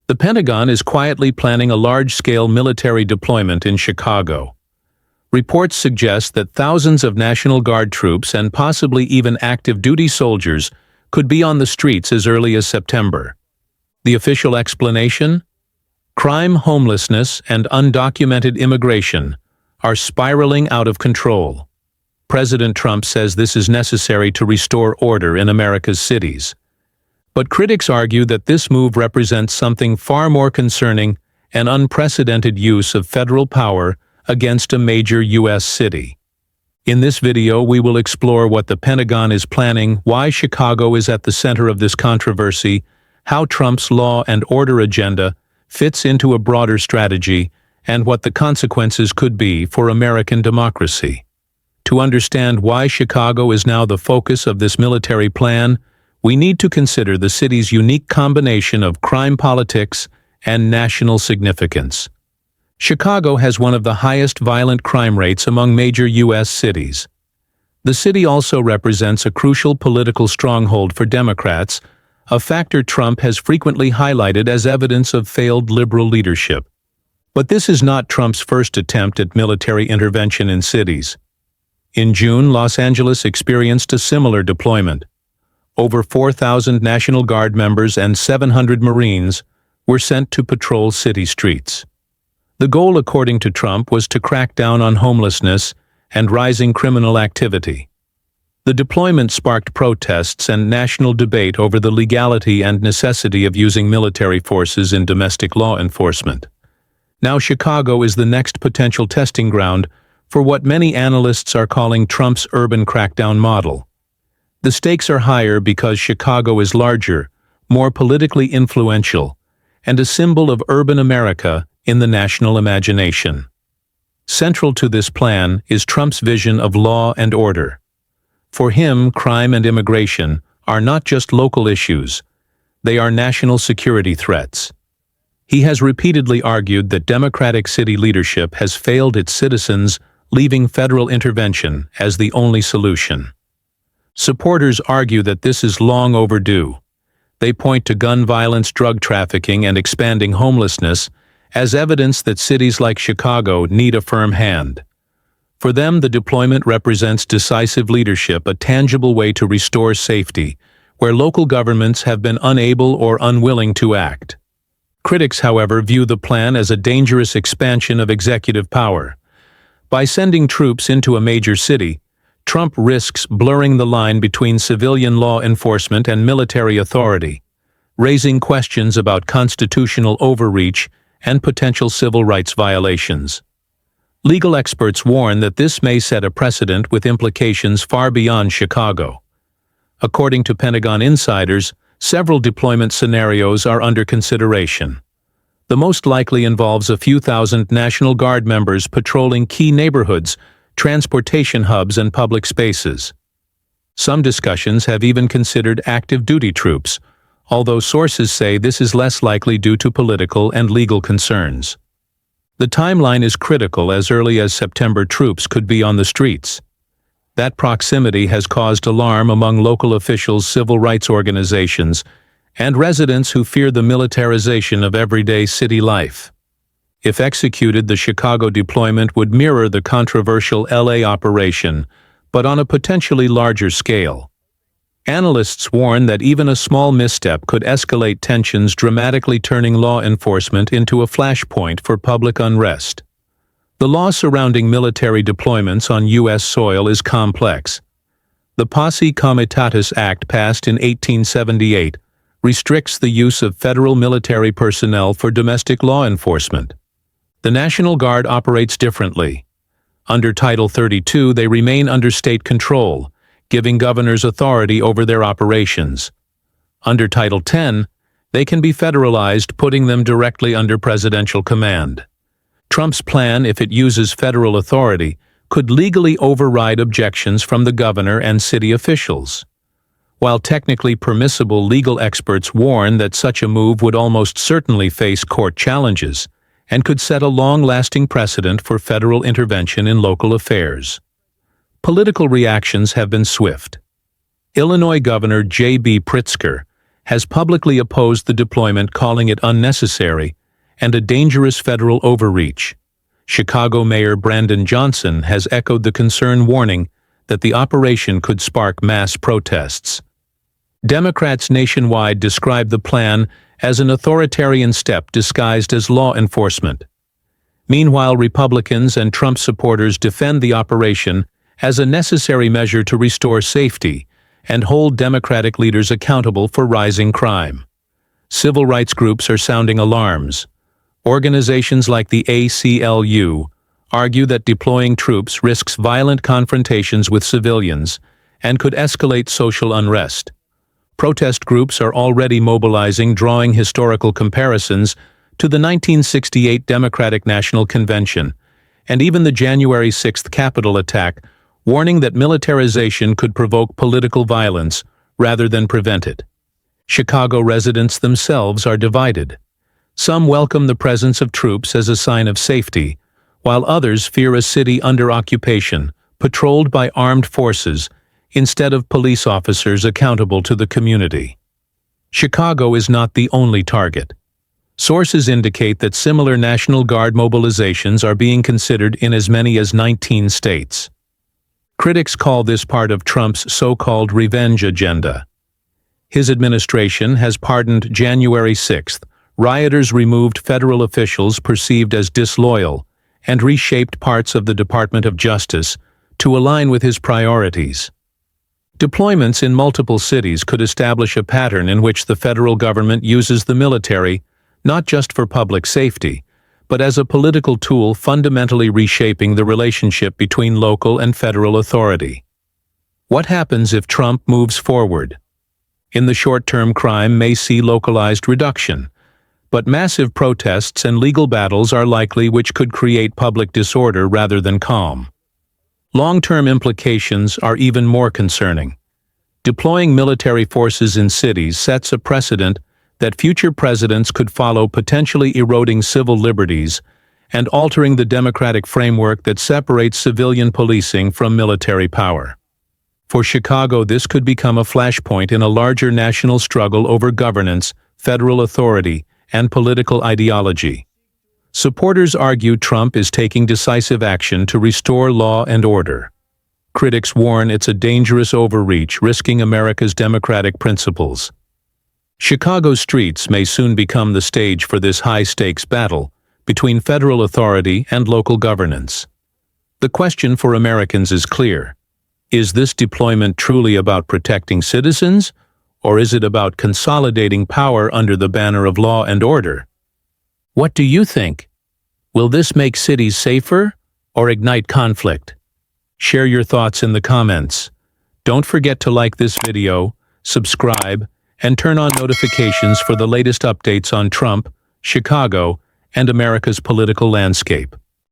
The Pentagon is quietly planning a large-scale military deployment in Chicago. Reports suggest that thousands of National Guard troops and possibly even active-duty soldiers could be on the streets as early as September. The official explanation? Crime, homelessness, and undocumented immigration are spiraling out of control. President Trump says this is necessary to restore order in America's cities. But critics argue that this move represents something far more concerning: an unprecedented use of federal power against a major U.S. city. In this video, we will explore what the Pentagon is planning, why Chicago is at the center of this controversy, how Trump's law and order agenda fits into a broader strategy, and what the consequences could be for American democracy. To understand why Chicago is now the focus of this military plan, we need to consider the city's unique combination of crime politics and national significance. Chicago has one of the highest violent crime rates among major U.S. cities. The city also represents a crucial political stronghold for Democrats, a factor Trump has frequently highlighted as evidence of failed liberal leadership. But this is not Trump's first attempt at military intervention in cities. In June, Los Angeles experienced a similar deployment. Over 4,000 National Guard members and 700 Marines were sent to patrol city streets. The goal, according to Trump, was to crack down on homelessness and rising criminal activity. The deployment sparked protests and national debate over the legality and necessity of using military forces in domestic law enforcement. Now Chicago is the next potential testing ground for what many analysts are calling Trump's urban crackdown model. The stakes are higher because Chicago is larger, more politically influential, and a symbol of urban America in the national imagination. Central to this plan is Trump's vision of law and order. For him, crime and immigration are not just local issues, they are national security threats. He has repeatedly argued that Democratic city leadership has failed its citizens, leaving federal intervention as the only solution. Supporters argue that this is long overdue. They point to gun violence, drug trafficking, and expanding homelessness as evidence that cities like Chicago need a firm hand. For them, the deployment represents decisive leadership, a tangible way to restore safety, where local governments have been unable or unwilling to act. Critics, however, view the plan as a dangerous expansion of executive power. By sending troops into a major city, Trump risks blurring the line between civilian law enforcement and military authority, raising questions about constitutional overreach and potential civil rights violations. Legal experts warn that this may set a precedent with implications far beyond Chicago. According to Pentagon insiders, several deployment scenarios are under consideration. The most likely involves a few thousand National Guard members patrolling key neighborhoods, transportation hubs, and public spaces. Some discussions have even considered active duty troops, although sources say this is less likely due to political and legal concerns. The timeline is critical. As early as September, troops could be on the streets. That proximity has caused alarm among local officials, civil rights organizations, and residents who fear the militarization of everyday city life. If executed, the Chicago deployment would mirror the controversial LA operation, but on a potentially larger scale. Analysts warn that even a small misstep could escalate tensions, dramatically turning law enforcement into a flashpoint for public unrest. The law surrounding military deployments on U.S. soil is complex. The Posse Comitatus Act, passed in 1878, restricts the use of federal military personnel for domestic law enforcement. The National Guard operates differently. Under Title 32, they remain under state control, giving governors authority over their operations. Under Title 10, they can be federalized, putting them directly under presidential command. Trump's plan, if it uses federal authority, could legally override objections from the governor and city officials. While technically permissible, legal experts warn that such a move would almost certainly face court challenges and could set a long-lasting precedent for federal intervention in local affairs. Political reactions have been swift. Illinois Governor J.B. Pritzker has publicly opposed the deployment, calling it unnecessary and a dangerous federal overreach. Chicago Mayor Brandon Johnson has echoed the concern, warning that the operation could spark mass protests. Democrats nationwide describe the plan as an authoritarian step disguised as law enforcement. Meanwhile, Republicans and Trump supporters defend the operation as a necessary measure to restore safety and hold Democratic leaders accountable for rising crime. Civil rights groups are sounding alarms. Organizations like the ACLU argue that deploying troops risks violent confrontations with civilians and could escalate social unrest. Protest groups are already mobilizing, drawing historical comparisons to the 1968 Democratic National Convention and even the January 6th Capitol attack, warning that militarization could provoke political violence rather than prevent it. Chicago residents themselves are divided. Some welcome the presence of troops as a sign of safety, while others fear a city under occupation, patrolled by armed forces, instead of police officers accountable to the community. Chicago is not the only target. Sources indicate that similar National Guard mobilizations are being considered in as many as 19 states. Critics call this part of Trump's so-called revenge agenda. His administration has pardoned January 6th rioters, removed federal officials perceived as disloyal, and reshaped parts of the Department of Justice to align with his priorities. Deployments in multiple cities could establish a pattern in which the federal government uses the military not just for public safety, but as a political tool, fundamentally reshaping the relationship between local and federal authority. What happens if Trump moves forward? In the short term, crime may see localized reduction, but massive protests and legal battles are likely, which could create public disorder rather than calm. Long-term implications are even more concerning. Deploying military forces in cities sets a precedent that future presidents could follow, potentially eroding civil liberties and altering the democratic framework that separates civilian policing from military power. For Chicago, this could become a flashpoint in a larger national struggle over governance, federal authority, and political ideology. Supporters argue Trump is taking decisive action to restore law and order. Critics warn it's a dangerous overreach, risking America's democratic principles. Chicago's streets may soon become the stage for this high-stakes battle between federal authority and local governance. The question for Americans is clear. Is this deployment truly about protecting citizens, or is it about consolidating power under the banner of law and order? What do you think? Will this make cities safer or ignite conflict? Share your thoughts in the comments. Don't forget to like this video, subscribe, and turn on notifications for the latest updates on Trump, Chicago, and America's political landscape.